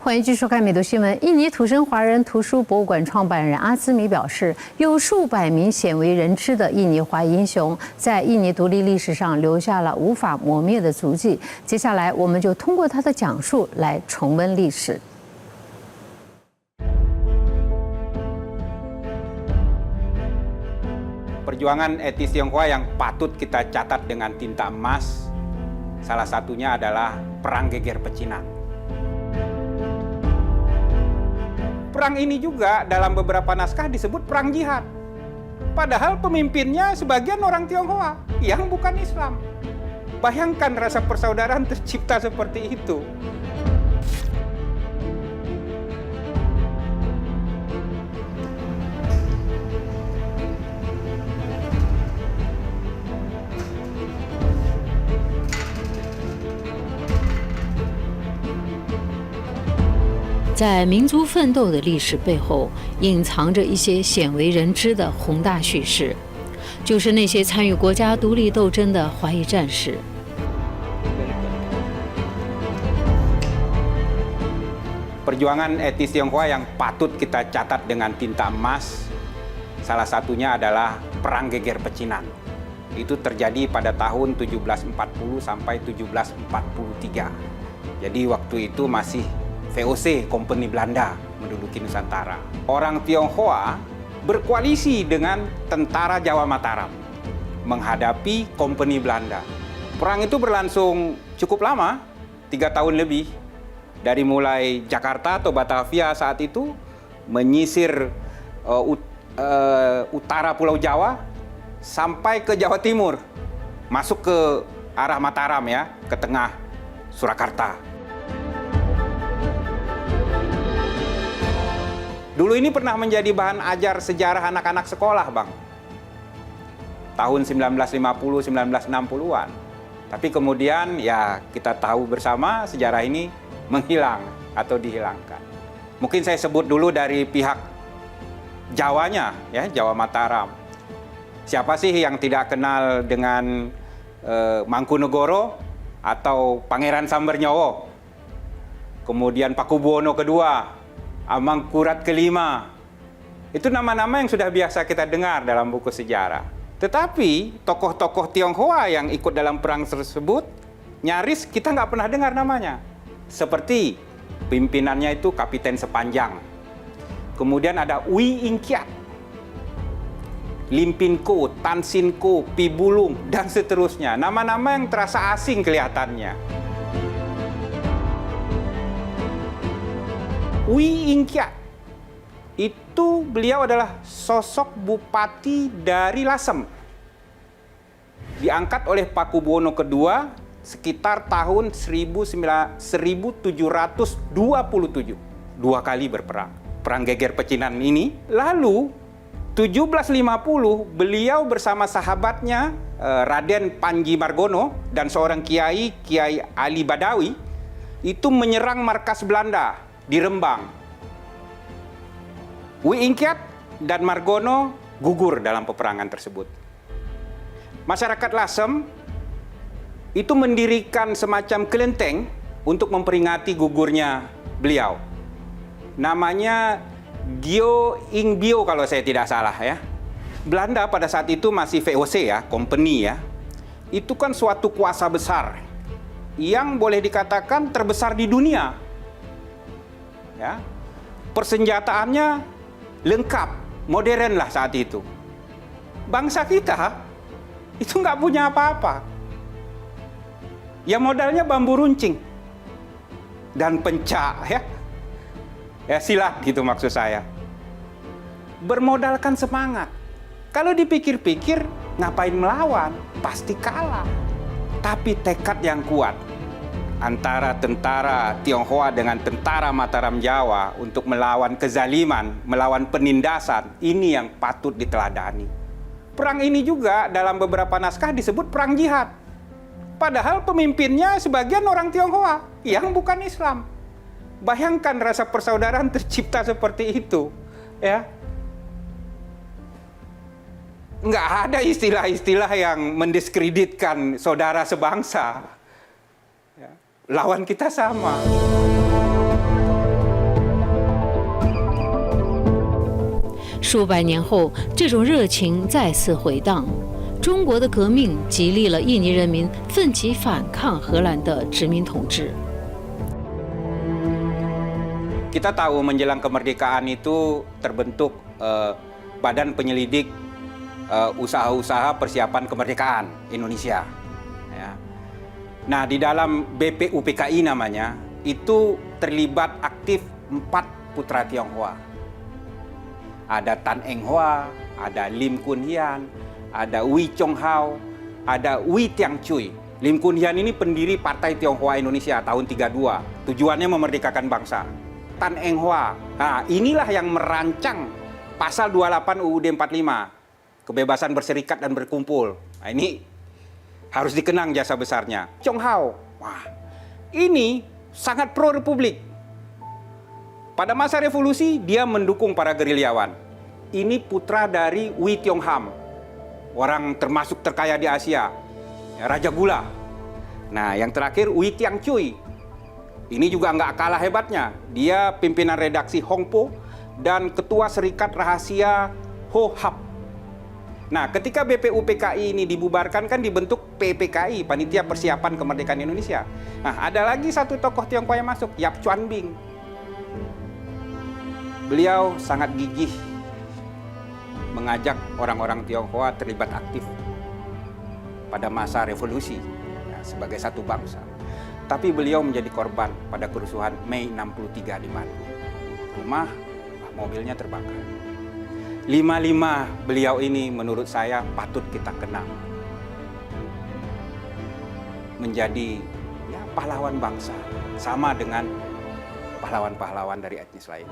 欢迎继续收看《美读新闻》。印尼土生华人图书博物馆创办人阿兹米表示，有数百名鲜为人知的印尼华裔英雄，在印尼独立历史上留下了无法磨灭的足迹。接下来，我们就通过他的讲述来重温历史。Perjuangan etnis Tionghoa yang patut kita catat dengan tinta emas, salah satunya adalah Perang Geger Pecinan. Perang ini juga dalam beberapa naskah disebut perang jihad. Padahal pemimpinnya sebagian orang Tionghoa yang bukan Islam. Bayangkan rasa persaudaraan tercipta seperti itu. 在民族奋斗的历史背后，隐藏着一些鲜为人知的宏大叙事，就是那些参与国家独立斗争的华裔战士。Perjuangan etnis Tionghoa yang patut kita catat dengan tinta emas, salah satunya adalah Perang Geger Pecinan. Itu terjadi pada tahun 1740 sampai 1743. Jadi waktu itu masih VOC, Kompeni Belanda, menduduki Nusantara. Orang Tionghoa berkoalisi dengan tentara Jawa Mataram menghadapi Kompeni Belanda. Perang itu berlangsung cukup lama, 3 tahun lebih. Dari mulai Jakarta atau Batavia saat itu, menyisir utara Pulau Jawa, sampai ke Jawa Timur. Masuk ke arah Mataram ya, ke tengah Surakarta. Dulu ini pernah menjadi bahan ajar sejarah anak-anak sekolah, Bang. Tahun 1950-1960-an. Tapi kemudian ya kita tahu bersama sejarah ini menghilang atau dihilangkan. Mungkin saya sebut dulu dari pihak Jawanya, ya, Jawa Mataram. Siapa sih yang tidak kenal dengan Mangkunegoro atau Pangeran Sambernyowo? Kemudian Pakubuwono II, Amangkurat kelima. Itu nama-nama yang sudah biasa kita dengar dalam buku sejarah. Tetapi tokoh-tokoh Tionghoa yang ikut dalam perang tersebut nyaris kita nggak pernah dengar namanya. Seperti pimpinannya itu Kapiten Sepanjang. Kemudian ada Wi Ingkiat, Limpin Ko, Tan Sin Ko, Pi Bulung, dan seterusnya. Nama-nama yang terasa asing kelihatannya. Wi Ingkiat itu beliau adalah sosok bupati dari Lasem. Diangkat oleh Pakubuwono II sekitar tahun 1727. 2 kali berperang. Perang Geger Pecinan ini. Lalu 1750 beliau bersama sahabatnya Raden Panji Margono dan seorang kiai, Kiai Ali Badawi, itu menyerang markas Belanda di Rembang. Wi Ingkiat dan Margono gugur dalam peperangan tersebut. Masyarakat Lasem itu mendirikan semacam kelenteng untuk memperingati gugurnya beliau. Namanya Gyo Ing Bio kalau saya tidak salah ya. Belanda pada saat itu masih VOC ya, company ya. Itu kan suatu kuasa besar yang boleh dikatakan terbesar di dunia. Ya, persenjataannya lengkap, modern lah saat itu. Bangsa kita itu nggak punya apa-apa. Ya modalnya bambu runcing dan pencak ya. Ya silat gitu maksud saya. Bermodalkan semangat. Kalau dipikir-pikir ngapain melawan? Pasti kalah. Tapi tekad yang kuat antara tentara Tionghoa dengan tentara Mataram Jawa untuk melawan kezaliman, melawan penindasan, ini yang patut diteladani. Perang ini juga dalam beberapa naskah disebut perang jihad. Padahal pemimpinnya sebagian orang Tionghoa yang bukan Islam. Bayangkan rasa persaudaraan tercipta seperti itu, ya. Nggak ada istilah-istilah yang mendiskreditkan saudara sebangsa. Lawan kita sama. 数百年后，这种热情再次回荡。中国的革命激励了印尼人民奋起反抗荷兰的殖民统治。Kita tahu menjelang kemerdekaan itu terbentuk Badan Penyelidik Usaha-usaha Persiapan Kemerdekaan Indonesia. Ya. Nah, di dalam BPUPKI namanya, itu terlibat aktif 4 putra Tionghoa. Ada Tan Eng Hoa, ada Lim Kun Hian, ada Wee Chong Hao, ada Wee Tiang Chui. Lim Kun Hian ini pendiri Partai Tionghoa Indonesia tahun 32. Tujuannya memerdekakan bangsa. Tan Eng Hoa, nah inilah yang merancang pasal 28 UUD 45, kebebasan berserikat dan berkumpul. Nah ini harus dikenang jasa besarnya. Chong Hao, wah ini sangat pro republik. Pada masa revolusi dia mendukung para gerilyawan. Ini putra dari Wee Tiong Ham, orang termasuk terkaya di Asia, ya, Raja Gula. Nah, yang terakhir Wee Tiang Chui. Ini juga nggak kalah hebatnya. Dia pimpinan redaksi Hongpo dan ketua Serikat Rahasia Ho Hap. Nah, ketika BPUPKI ini dibubarkan kan dibentuk PPKI, Panitia Persiapan Kemerdekaan Indonesia. Nah, ada lagi satu tokoh Tionghoa yang masuk, Yap Chuan Bing. Beliau sangat gigih mengajak orang-orang Tionghoa terlibat aktif pada masa revolusi ya, sebagai satu bangsa. Tapi beliau menjadi korban pada kerusuhan Mei 63 di Bandung. Rumah, mobilnya terbakar. 5 beliau ini menurut saya patut kita kenang. Menjadi ya, pahlawan bangsa, sama dengan pahlawan-pahlawan dari etnis lain.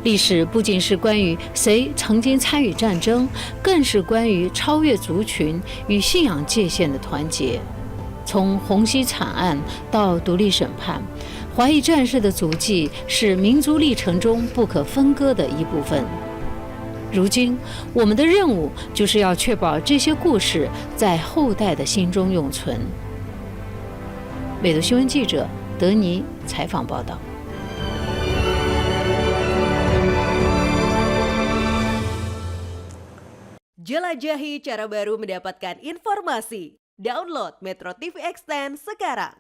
历史不仅是关于谁曾经参与战争，更是关于超越族群与信仰界限的团结。从红溪惨案到独立审判，华裔战士的足迹是民族历程中不可分割的一部分。如今，我们的任务就是要确保这些故事在后代的心中永存。美读新闻记者德尼采访报道。Jelajahi cara baru mendapatkan informasi. Download Metro TV Extend sekarang.